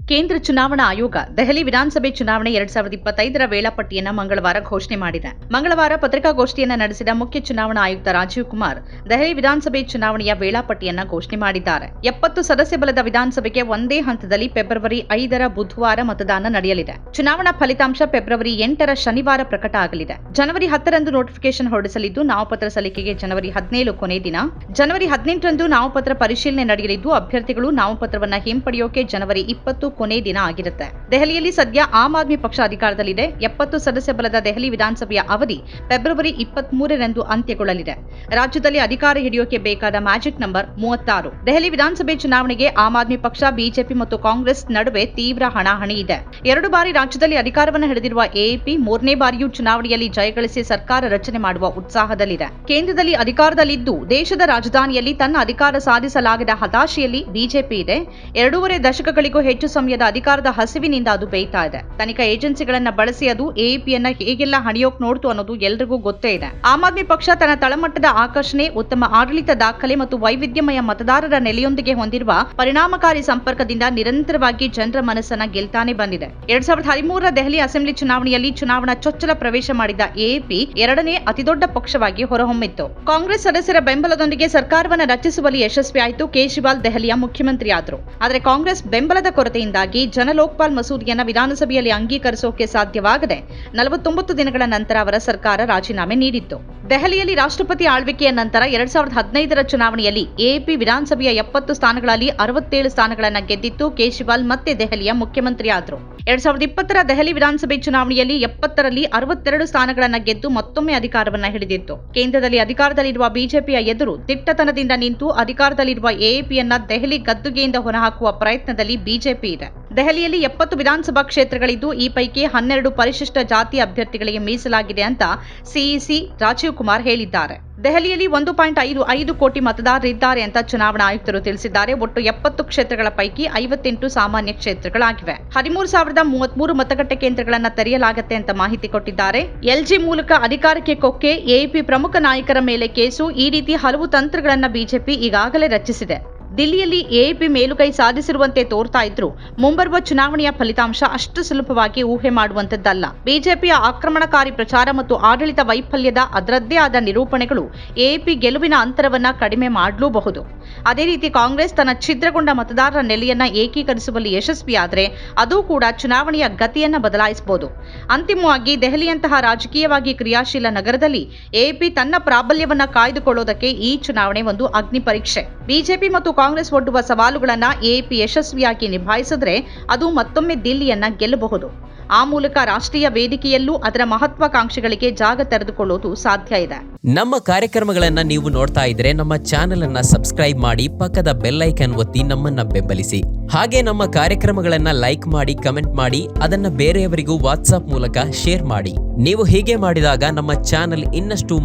ಕೇಂದ್ರ ಚುನಾವಣಾ ಆಯೋಗ ದೆಹಲಿ ವಿಧಾನಸಭೆ ಚುನಾವಣೆ 2025ರ ವೇಳಾಪಟ್ಟಿಯನ್ನು ಮಂಗಳವಾರ ಘೋಷಣೆ ಮಾಡಿದೆ. ಮಂಗಳವಾರ ಪತ್ರಿಕಾಗೋಷ್ಠಿಯನ್ನು ನಡೆಸಿದ ಮುಖ್ಯ ಚುನಾವಣಾ ಆಯುಕ್ತ ರಾಜೀವ್ ಕುಮಾರ್ ದೆಹಲಿ ವಿಧಾನಸಭೆ ಚುನಾವಣೆಯ ವೇಳಾಪಟ್ಟಿಯನ್ನು ಘೋಷಣೆ ಮಾಡಿದ್ದಾರೆ. 70 ಸದಸ್ಯ ಬಲದ ವಿಧಾನಸಭೆಗೆ ಒಂದೇ ಹಂತದಲ್ಲಿ ಫೆಬ್ರವರಿ 5ರ ಬುಧವಾರ ಮತದಾನ ನಡೆಯಲಿದೆ. ಚುನಾವಣಾ ಫಲಿತಾಂಶ ಫೆಬ್ರವರಿ 8ರ ಶನಿವಾರ ಪ್ರಕಟ ಆಗಲಿದೆ. ಜನವರಿ 10ರಂದು ನೋಟಿಫಿಕೇಶನ್ ಹೊರಡಿಸಲಿದ್ದು, ನಾಮಪತ್ರ ಸಲ್ಲಿಕೆಗೆ ಜನವರಿ 17 ಕೊನೆ ದಿನ. ಜನವರಿ 18ರಂದು ನಾಮಪತ್ರ ಪರಿಶೀಲನೆ ನಡೆಯಲಿದ್ದು, ಅಭ್ಯರ್ಥಿಗಳು ನಾಮಪತ್ರವನ್ನು ಹಿಂಪಡೆಯೋಕೆ ಜನವರಿ 20 ಕೊನೆ ದಿನ ಆಗಿರುತ್ತೆ. ದೆಹಲಿಯಲ್ಲಿ ಸದ್ಯ ಆಮ್ ಆದ್ಮಿ ಪಕ್ಷ ಅಧಿಕಾರದಲ್ಲಿದೆ. 70 ಸದಸ್ಯ ಬಲದ ದೆಹಲಿ ವಿಧಾನಸಭೆಯ ಅವಧಿ ಫೆಬ್ರವರಿ 23ರಂದು ಅಂತ್ಯಗೊಳ್ಳಲಿದೆ. ರಾಜ್ಯದಲ್ಲಿ ಅಧಿಕಾರ ಹಿಡಿಯೋಕೆ ಬೇಕಾದ ಮ್ಯಾಜಿಕ್ ನಂಬರ್ 36. ದೆಹಲಿ ವಿಧಾನಸಭೆ ಚುನಾವಣೆಗೆ ಆಮ್ ಆದ್ಮಿ ಪಕ್ಷ, ಬಿಜೆಪಿ ಮತ್ತು ಕಾಂಗ್ರೆಸ್ ನಡುವೆ ತೀವ್ರ ಹಣಾಹಣಿ ಇದೆ. 2 ಬಾರಿ ರಾಜ್ಯದಲ್ಲಿ ಅಧಿಕಾರವನ್ನು ಹಿಡಿದಿರುವ ಎಎಪಿ 3ನೇ ಬಾರಿಯೂ ಚುನಾವಣೆಯಲ್ಲಿ ಜಯಗಳಿಸಿ ಸರ್ಕಾರ ರಚನೆ ಮಾಡುವ ಉತ್ಸಾಹದಲ್ಲಿದೆ. ಕೇಂದ್ರದಲ್ಲಿ ಅಧಿಕಾರದಲ್ಲಿದ್ದು ದೇಶದ ರಾಜಧಾನಿಯಲ್ಲಿ ತನ್ನ ಅಧಿಕಾರ ಸಾಧಿಸಲಾಗದ ಹತಾಶೆಯಲ್ಲಿ ಬಿಜೆಪಿ ಇದೆ. 2.5 ದಶಕಗಳಿಗೂ ಹೆಚ್ಚು ಸಮಯದ ಅಧಿಕಾರದ ಹಸಿವಿನಿಂದ ಅದು ಬೇಯ್ತಾ ಇದೆ. ತನಿಖಾ ಏಜೆನ್ಸಿಗಳನ್ನ ಬಳಸಿ ಅದು ಎಎಪಿಯನ್ನ ಹೇಗೆಲ್ಲ ಹಣಿಯೋಕ್ ನೋಡ್ತು ಅನ್ನೋದು ಎಲ್ರಿಗೂ ಗೊತ್ತೇ ಇದೆ. ಆಮ್ ಆದ್ಮಿ ಪಕ್ಷ ತನ್ನ ತಳಮಟ್ಟದ ಆಕರ್ಷಣೆ, ಉತ್ತಮ ಆಡಳಿತ ದಾಖಲೆ ಮತ್ತು ವೈವಿಧ್ಯಮಯ ಮತದಾರರ ನೆಲೆಯೊಂದಿಗೆ ಹೊಂದಿರುವ ಪರಿಣಾಮಕಾರಿ ಸಂಪರ್ಕದಿಂದ ನಿರಂತರವಾಗಿ ಜನರ ಮನಸ್ಸನ್ನ ಗೆಲ್ತಾನೆ ಬಂದಿದೆ. 2013ರ ದೆಹಲಿ ಅಸೆಂಬ್ಲಿ ಚುನಾವಣೆಯಲ್ಲಿ ಚುನಾವಣಾ ಚೊಚ್ಚಲ ಪ್ರವೇಶ ಮಾಡಿದ ಎಎಪಿ 2ನೇ ಅತಿದೊಡ್ಡ ಪಕ್ಷವಾಗಿ ಹೊರಹೊಮ್ಮಿತ್ತು. ಕಾಂಗ್ರೆಸ್ ಸದಸ್ಯರ ಬೆಂಬಲದೊಂದಿಗೆ ಸರ್ಕಾರವನ್ನು ರಚಿಸುವಲ್ಲಿ ಯಶಸ್ವಿಯಾಯಿತು. ಕೇಜ್ರಿವಾಲ್ ದೆಹಲಿಯ ಮುಖ್ಯಮಂತ್ರಿಯಾದರು. ಆದರೆ ಕಾಂಗ್ರೆಸ್ ಬೆಂಬಲದ ಕೊರತೆಯಿಂದಾಗಿ ಜನಲೋಕ್ಪಾಲ್ ಮಸೂದೆಯನ್ನು ವಿಧಾನಸಭೆಯಲ್ಲಿ ಅಂಗೀಕರಿಸೋಕೆ ಸಾಧ್ಯವಾಗದೆ 49 ದಿನಗಳ ನಂತರ ಅವರ ಸರ್ಕಾರ ರಾಜೀನಾಮೆ ನೀಡಿತ್ತು. ದೆಹಲಿಯಲ್ಲಿ ರಾಷ್ಟ್ರಪತಿ ಆಳ್ವಿಕೆಯ ನಂತರ 2015ರ ಚುನಾವಣೆಯಲ್ಲಿ ಎಎಪಿ ವಿಧಾನಸಭೆಯ 70 ಸ್ಥಾನಗಳಲ್ಲಿ 67 ಸ್ಥಾನಗಳನ್ನು ಗೆದ್ದಿತ್ತು. ಕೇಜ್ರಿವಾಲ್ ಮತ್ತೆ ದೆಹಲಿಯ ಮುಖ್ಯಮಂತ್ರಿಯಾದರು. 2020ರ ದೆಹಲಿ ವಿಧಾನಸಭೆ ಚುನಾವಣೆಯಲ್ಲಿ 70ರಲ್ಲಿ 62 ಸ್ಥಾನಗಳನ್ನು ಗೆದ್ದು ಮತ್ತೊಮ್ಮೆ ಅಧಿಕಾರವನ್ನು ಹಿಡಿದಿತ್ತು. ಕೇಂದ್ರದಲ್ಲಿ ಅಧಿಕಾರದಲ್ಲಿರುವ ಬಿಜೆಪಿಯ ಎದುರು ದಿಟ್ಟತನದಿಂದ ನಿಂತು ಅಧಿಕಾರದಲ್ಲಿರುವ ಎಎಪಿಯನ್ನ ದೆಹಲಿ ಗದ್ದುಗೆಯಿಂದ ಹೊರಹಾಕುವ ಪ್ರಯತ್ನದಲ್ಲಿ ಬಿಜೆಪಿ ಇದೆ. ದೆಹಲಿಯಲ್ಲಿ 70 ವಿಧಾನಸಭಾ ಕ್ಷೇತ್ರಗಳಿದ್ದು ಈ ಪೈಕಿ 12 ಪರಿಶಿಷ್ಟ ಜಾತಿ ಅಭ್ಯರ್ಥಿಗಳಿಗೆ ಮೀಸಲಾಗಿದೆ ಅಂತ ಸಿಇಸಿ ರಾಜೀವ್ ಕುಮಾರ್ ಹೇಳಿದ್ದಾರೆ. ದೆಹಲಿಯಲ್ಲಿ 1.55 ಕೋಟಿ ಮತದಾರರಿದ್ದಾರೆ ಅಂತ ಚುನಾವಣಾ ಆಯುಕ್ತರು ತಿಳಿಸಿದ್ದಾರೆ. ಒಟ್ಟು 70 ಕ್ಷೇತ್ರಗಳ ಪೈಕಿ 58 ಸಾಮಾನ್ಯ ಕ್ಷೇತ್ರಗಳಾಗಿವೆ. 13,033 ಮತಗಟ್ಟೆ ಕೇಂದ್ರಗಳನ್ನು ತೆರೆಯಲಾಗುತ್ತೆ ಅಂತ ಮಾಹಿತಿ ಕೊಟ್ಟಿದ್ದಾರೆ. ಎಲ್ಜಿ ಮೂಲಕ ಅಧಿಕಾರಕ್ಕೆ ಕೊಕ್ಕೆ ಎಎಪಿ ಪ್ರಮುಖ ನಾಯಕರ ಮೇಲೆ ಕೇಸು, ಈ ರೀತಿ ಹಲವು ತಂತ್ರಗಳನ್ನು ಬಿಜೆಪಿ ಈಗಾಗಲೇ ರಚಿಸಿದೆ. ದಿಲ್ಲಿಯಲ್ಲಿ ಎಎಪಿ ಮೇಲುಗೈ ಸಾಧಿಸಿರುವಂತೆ ತೋರ್ತಾ ಇದ್ರು ಮುಂಬರುವ ಚುನಾವಣೆಯ ಫಲಿತಾಂಶ ಅಷ್ಟು ಸುಲಭವಾಗಿ ಊಹೆ ಮಾಡುವಂತದ್ದಲ್ಲ. ಬಿಜೆಪಿಯ ಆಕ್ರಮಣಕಾರಿ ಪ್ರಚಾರ ಮತ್ತು ಆಡಳಿತ ವೈಫಲ್ಯದ ಅದರದ್ದೇ ಆದ ನಿರೂಪಣೆಗಳು ಎಎಪಿ ಗೆಲುವಿನ ಅಂತರವನ್ನ ಕಡಿಮೆ ಮಾಡಲೂಬಹುದು. ಅದೇ ರೀತಿ ಕಾಂಗ್ರೆಸ್ ತನ್ನ ಛಿದ್ರಗೊಂಡ ಮತದಾರರ ನೆಲೆಯನ್ನ ಏಕೀಕರಿಸುವಲ್ಲಿ ಯಶಸ್ವಿಯಾದರೆ ಅದು ಕೂಡ ಚುನಾವಣೆಯ ಗತಿಯನ್ನ ಬದಲಾಯಿಸಬಹುದು. ಅಂತಿಮವಾಗಿ ದೆಹಲಿಯಂತಹ ರಾಜಕೀಯವಾಗಿ ಕ್ರಿಯಾಶೀಲ ನಗರದಲ್ಲಿ ಎಎಪಿ ತನ್ನ ಪ್ರಾಬಲ್ಯವನ್ನ ಕಾಯ್ದುಕೊಳ್ಳೋದಕ್ಕೆ ಈ ಚುನಾವಣೆ ಒಂದು ಅಗ್ನಿ ಪರೀಕ್ಷೆ. ಬಿಜೆಪಿ ಮತ್ತು ಕಾಂಗ್ರೆಸ್ ಒಡ್ಡುವ ಸವಾಲುಗಳನ್ನ ಎಎಪಿ ಯಶಸ್ವಿಯಾಗಿ ನಿಭಾಯಿಸಿದ್ರೆ ಅದು ಮತ್ತೊಮ್ಮೆ ದಿಲ್ಲಿಯನ್ನ ಗೆಲ್ಲಬಹುದು. ಆ ಮೂಲಕ ರಾಷ್ಟ್ರೀಯ ವೇದಿಕೆಯಲ್ಲೂ ಅದರ ಮಹತ್ವಾಕಾಂಕ್ಷೆಗಳಿಗೆ ಜಾಗ ತೆರೆದುಕೊಳ್ಳೋದು ಸಾಧ್ಯ ಇದೆ. ನಮ್ಮ ಕಾರ್ಯಕ್ರಮಗಳನ್ನ ನೀವು ನೋಡ್ತಾ ಇದ್ರೆ ನಮ್ಮ ಚಾನೆಲ್ ಅನ್ನ ಸಬ್ಸ್ಕ್ರೈಬ್ ಮಾಡಿ, ಪಕ್ಕದ ಬೆಲ್ ಐಕಾನ್ ಒತ್ತಿ ನಮ್ಮನ್ನ ಬೆಂಬಲಿಸಿ. ಹಾಗೆ ನಮ್ಮ ಕಾರ್ಯಕ್ರಮಗಳನ್ನ ಲೈಕ್ ಮಾಡಿ, ಕಮೆಂಟ್ ಮಾಡಿ, ಅದನ್ನ ಬೇರೆಯವರಿಗೂ ವಾಟ್ಸ್ಆಪ್ ಮೂಲಕ ಶೇರ್ ಮಾಡಿ. ನೀವು ಹೀಗೆ ಮಾಡಿದಾಗ ನಮ್ಮ ಚಾನೆಲ್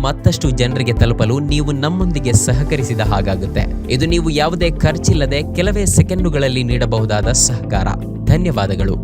ಮತ್ತಷ್ಟು ಜನರಿಗೆ ತಲುಪಲು ನೀವು ನಮ್ಮೊಂದಿಗೆ ಸಹಕರಿಸಿದ ಹಾಗಾಗುತ್ತೆ. ಇದು ನೀವು ಯಾವುದೇ ಖರ್ಚಿಲ್ಲದೆ ಕೆಲವೇ ಸೆಕೆಂಡುಗಳಲ್ಲಿ ನೀಡಬಹುದಾದ ಸಹಕಾರ. ಧನ್ಯವಾದಗಳು.